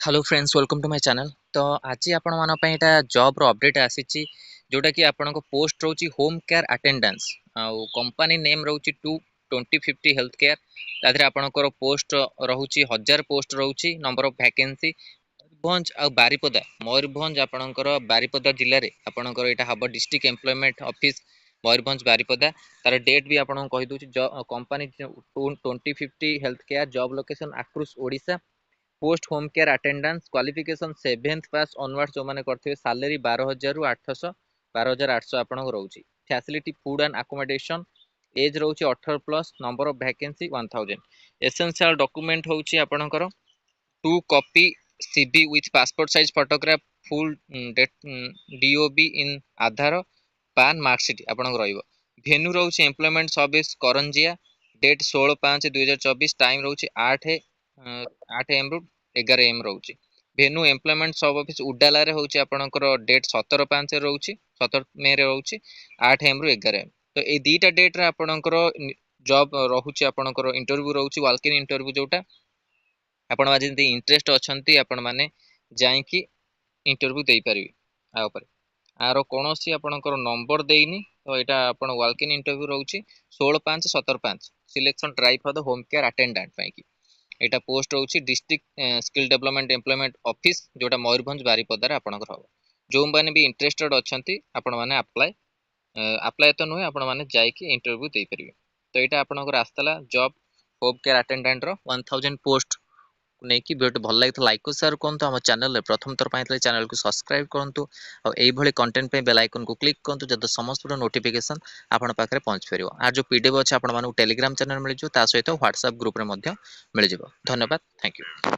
Hello friends welcome to my channel. तो आज आपण मान एटा जॉब रो अपडेट आसीची जोटा कि आपण को पोस्ट रोची home care attendance company name रोची 2050 हेल्थ केयर तादरे आपण को पोस्ट रोची 1000 पोस्ट रोची नंबर ऑफ वैकेंसी मयूरभंज आ बारिपदा मयूरभंज आपणकर बारिपदा जिले में आपणकर एटा hub district employment office Mayurbhanj Baripada तार डेट भी आपन कहि दोची company 2050 health care job location across Odisha post home care attendance qualification 7th pass onwards जो माने करथिबे सैलरी 12000 रु 800 12800 आपन को रहउची facility food and accommodation age रहउची 18 plus number of vacancy 1000 essential document होउची आपनकर 2 copy CV with passport size photograph full date DOB in Aadhaar PAN marksheet आपन को रहइबो वेन्यू रहउची employment service Karanjia date 16/5/2024 time रहउची 8 एम रु 11 एम रहउची venue employment sub office Udala रे होउची आपनकर डेट 17/5 रहउची 17 मे रे रहउची 8 एम रु 11 एम। तो ए दीटा डेट रे आपनकर जॉब रहउची आपनकर इंटरव्यू रहउची वॉक इन इंटरव्यू जोटा आपण आज जदी इंटरेस्ट अछंती आपण माने जाई कि इंटरव्यू देई परिबे आ ऊपर आरो कोनोसी आपनकर नंबर देइनी तो एटा आपण वॉक इन इंटरव्यू रहउची 16/5 17/5 selection drive for the home care attendant पई कि एटा पोस्ट होउची district skill development employment office जोटा मयूरभंज बारिपदा रे आपनकर हो जो माने भी इंटरेस्टेड अछंती आपण माने अप्लाई तो नुहे आपण माने जाई कि इंटरव्यू देई परिबे। तो एटा आपनकर आस्तला जॉब होम केयर अटेंडेंट रो 1000 पोस्ट नहीं कि वीडियो भल लगी लाइक शेयर करूँ आम चैनल प्रथम थर पाई चैनल को सब्सक्राइब करूँ और कंटेंट पे बेल आइकन को क्लिक करूँ जब समस्त नोटिफिकेशन आपण पाखे पहुंच पार आज जो पीडीएफ अच्छे आपको टेलीग्राम चैनल मिल सहित व्हाट्सएप ग्रुप में मिल धन्यवाद थैंक यू।